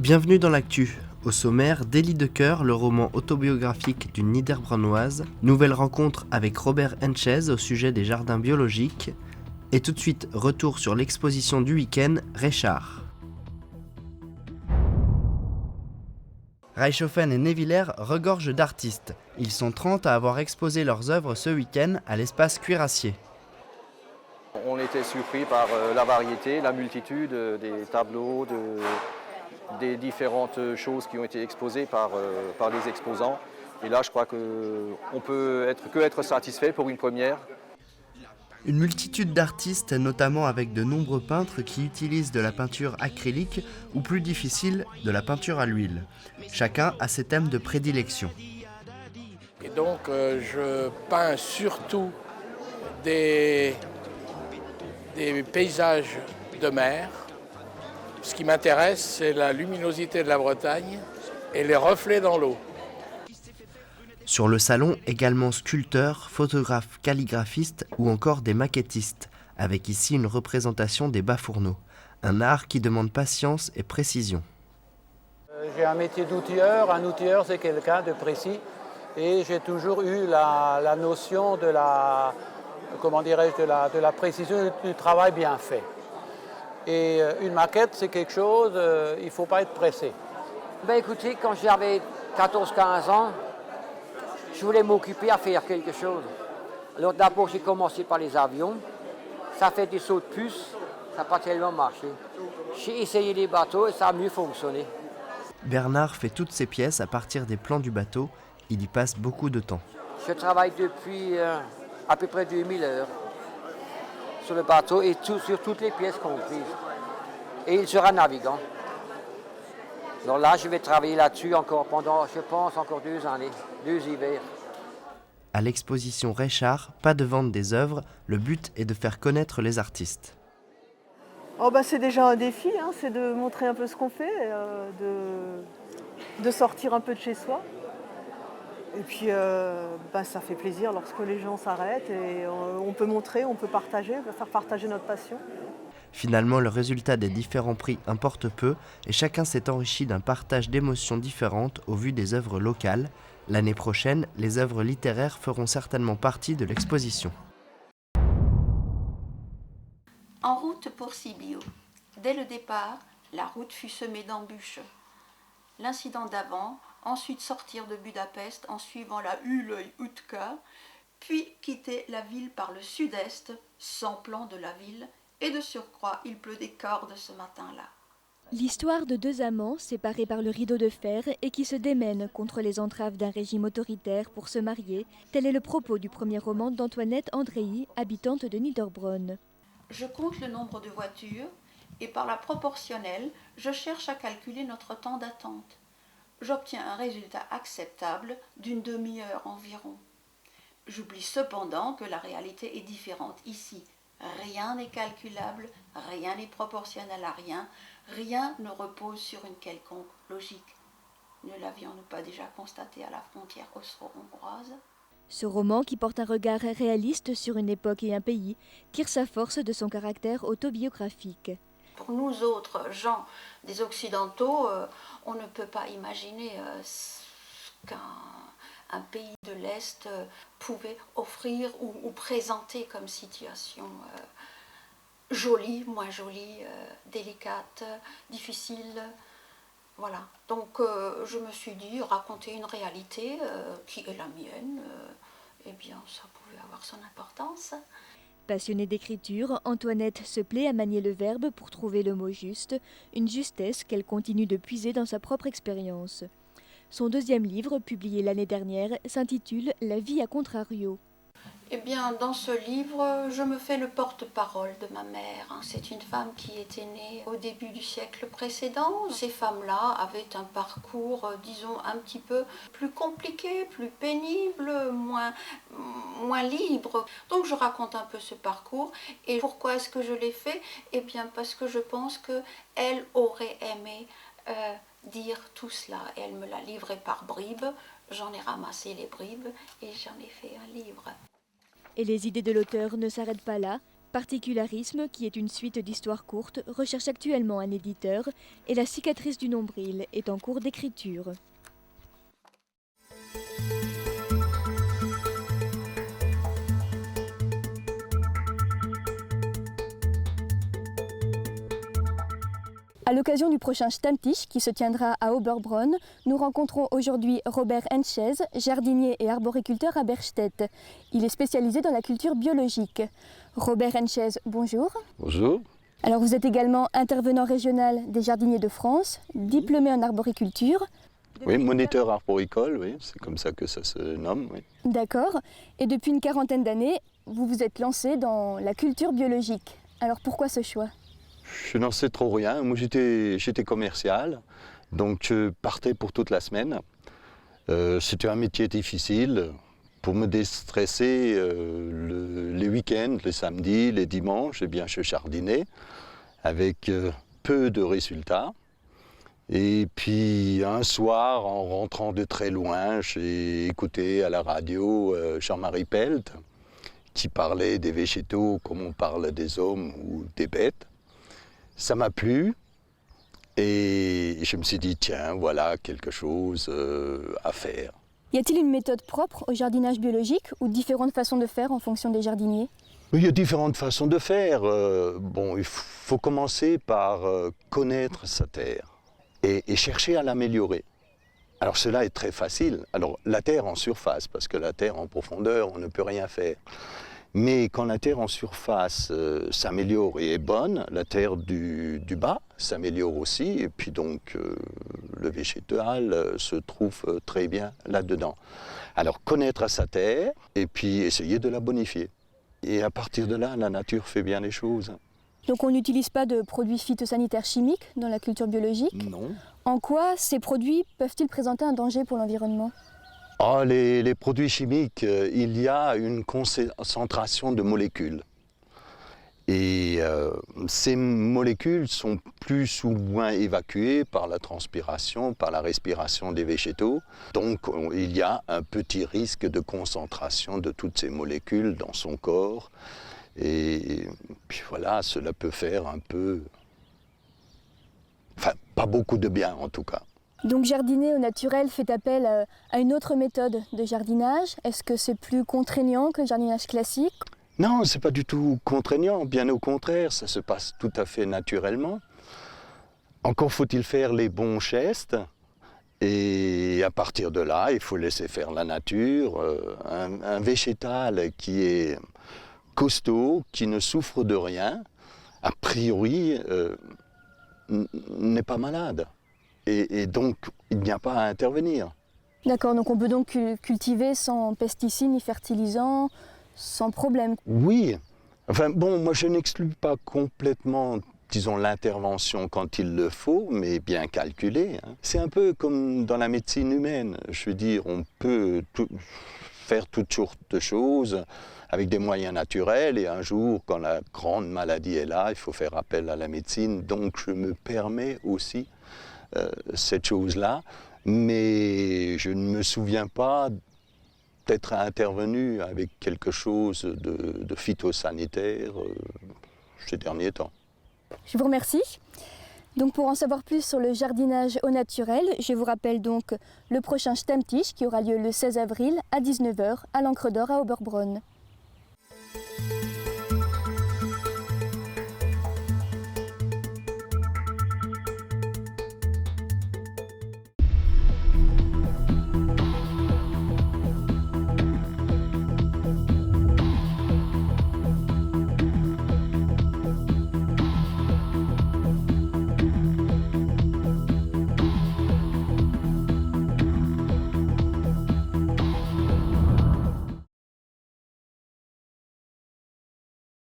Bienvenue dans l'actu. Au sommaire, Délit de cœur, le roman autobiographique d'une Niederbrannoise, nouvelle rencontre avec Robert Henchez au sujet des jardins biologiques, et tout de suite, retour sur l'exposition du week-end, Reichard. Reichshofen et Neviller regorgent d'artistes. Ils sont 30 à avoir exposé leurs œuvres ce week-end à l'espace Cuirassier. On était surpris par la variété, la multitude des tableaux, des différentes choses qui ont été exposées par les exposants. Et là, je crois qu'on peut être satisfait pour une première. Une multitude d'artistes, notamment avec de nombreux peintres qui utilisent de la peinture acrylique ou plus difficile, de la peinture à l'huile. Chacun a ses thèmes de prédilection. Et donc je peins surtout des paysages de mer. Ce qui m'intéresse, c'est la luminosité de la Bretagne et les reflets dans l'eau. Sur le salon, également sculpteurs, photographes, calligraphistes ou encore des maquettistes, avec ici une représentation des bas-fourneaux, un art qui demande patience et précision. J'ai un métier d'outilleur. Un outilleur, c'est quelqu'un de précis. Et j'ai toujours eu la notion de la précision du travail bien fait. Et une maquette, c'est quelque chose, il ne faut pas être pressé. Écoutez, quand j'avais 14-15 ans, je voulais m'occuper à faire quelque chose. Alors d'abord, j'ai commencé par les avions. Ça fait des sauts de puce, ça n'a pas tellement marché. J'ai essayé les bateaux et ça a mieux fonctionné. Bernard fait toutes ses pièces à partir des plans du bateau. Il y passe beaucoup de temps. Je travaille depuis à peu près 2000 heures sur le bateau et sur toutes les pièces comprises. Et il sera navigant. Alors là, je vais travailler là-dessus encore pendant, je pense, encore 2 années, 2 hivers. À l'exposition Reichard, pas de vente des œuvres, le but est de faire connaître les artistes. C'est déjà un défi, c'est de montrer un peu ce qu'on fait, de sortir un peu de chez soi. Et puis ça fait plaisir lorsque les gens s'arrêtent et on peut montrer, on peut partager, on peut faire partager notre passion. Finalement, le résultat des différents prix importe peu et chacun s'est enrichi d'un partage d'émotions différentes au vu des œuvres locales. L'année prochaine, les œuvres littéraires feront certainement partie de l'exposition. En route pour Sibiu. Dès le départ, la route fut semée d'embûches. L'incident d'avant, ensuite sortir de Budapest en suivant la Ülői-Utka, puis quitter la ville par le sud-est, sans plan de la ville, et de surcroît, il pleut des cordes ce matin-là. L'histoire de 2 amants séparés par le rideau de fer et qui se démènent contre les entraves d'un régime autoritaire pour se marier, tel est le propos du premier roman d'Antoinette Andréi, habitante de Niederbronn. Je compte le nombre de voitures et par la proportionnelle, je cherche à calculer notre temps d'attente. J'obtiens un résultat acceptable d'une demi-heure environ. J'oublie cependant que la réalité est différente ici. Rien n'est calculable, rien n'est proportionnel à rien, rien ne repose sur une quelconque logique. Ne l'avions-nous pas déjà constaté à la frontière austro-hongroise ? Ce roman, qui porte un regard réaliste sur une époque et un pays, tire sa force de son caractère autobiographique. Pour nous autres gens des Occidentaux, on ne peut pas imaginer ce qu'un pays de l'Est pouvait offrir ou présenter comme situation jolie, moins jolie, délicate, difficile. Voilà. Donc je me suis dit, raconter une réalité qui est la mienne, ça pouvait avoir son importance. Passionnée d'écriture, Antoinette se plaît à manier le verbe pour trouver le mot juste, une justesse qu'elle continue de puiser dans sa propre expérience. Son 2e livre, publié l'année dernière, s'intitule « La vie à contrario ». Dans ce livre, je me fais le porte-parole de ma mère. C'est une femme qui était née au début du siècle précédent. Ces femmes-là avaient un parcours, disons, un petit peu plus compliqué, plus pénible, moins libre. Donc je raconte un peu ce parcours. Et pourquoi est-ce que je l'ai fait ? Parce que je pense qu'elle aurait aimé dire tout cela. Et elle me l'a livré par bribes. J'en ai ramassé les bribes et j'en ai fait un livre. Et les idées de l'auteur ne s'arrêtent pas là. Particularisme, qui est une suite d'histoires courtes, recherche actuellement un éditeur et La cicatrice du nombril est en cours d'écriture. À l'occasion du prochain Stammtisch qui se tiendra à Oberbronn, nous rencontrons aujourd'hui Robert Henschez, jardinier et arboriculteur à Bergstedt. Il est spécialisé dans la culture biologique. Robert Henschez, bonjour. Bonjour. Alors vous êtes également intervenant régional des jardiniers de France, diplômé en arboriculture. Oui, moniteur arboricole, oui, c'est comme ça que ça se nomme. Oui. D'accord. Et depuis une quarantaine d'années, vous vous êtes lancé dans la culture biologique. Alors pourquoi ce choix ? Je n'en sais trop rien. Moi, j'étais commercial, donc je partais pour toute la semaine. C'était un métier difficile. Pour me déstresser, les week-ends, les samedis, les dimanches, eh bien, je jardinais avec peu de résultats. Et puis un soir, en rentrant de très loin, j'ai écouté à la radio Jean-Marie Pelt qui parlait des végétaux comme on parle des hommes ou des bêtes. Ça m'a plu et je me suis dit, tiens, voilà quelque chose à faire. Y a-t-il une méthode propre au jardinage biologique ou différentes façons de faire en fonction des jardiniers ? Il y a différentes façons de faire. Bon, il faut commencer par connaître sa terre et chercher à l'améliorer. Alors cela est très facile. Alors la terre en surface, parce que la terre en profondeur, on ne peut rien faire. Mais quand la terre en surface s'améliore et est bonne, la terre du bas s'améliore aussi, et puis donc le végétal se trouve très bien là-dedans. Alors connaître sa terre, et puis essayer de la bonifier. Et à partir de là, la nature fait bien les choses. Donc on n'utilise pas de produits phytosanitaires chimiques dans la culture biologique ? Non. En quoi ces produits peuvent-ils présenter un danger pour l'environnement ? Oh, les produits chimiques, il y a une concentration de molécules. Et ces molécules sont plus ou moins évacuées par la transpiration, par la respiration des végétaux. Donc il y a un petit risque de concentration de toutes ces molécules dans son corps. Et puis voilà, cela peut faire un peu... Enfin, pas beaucoup de bien en tout cas. Donc jardiner au naturel fait appel à une autre méthode de jardinage. Est-ce que c'est plus contraignant que le jardinage classique ? Non, c'est pas du tout contraignant, bien au contraire, ça se passe tout à fait naturellement. Encore faut-il faire les bons gestes, et à partir de là, il faut laisser faire la nature. Un végétal qui est costaud, qui ne souffre de rien, a priori, n'est pas malade. Et donc, il n'y a pas à intervenir. D'accord, donc on peut donc cultiver sans pesticides ni fertilisants, sans problème. Oui, enfin bon, moi je n'exclus pas complètement, disons, l'intervention quand il le faut, mais bien calculée. C'est un peu comme dans la médecine humaine. Je veux dire, on peut faire toutes sortes de choses avec des moyens naturels, et un jour, quand la grande maladie est là, il faut faire appel à la médecine. Donc je me permets aussi cette chose-là, mais je ne me souviens pas d'être intervenu avec quelque chose de phytosanitaire ces derniers temps. Je vous remercie. Donc pour en savoir plus sur le jardinage au naturel, je vous rappelle donc le prochain Stammtisch qui aura lieu le 16 avril à 19h à l'Ancre d'Or à Oberbronn.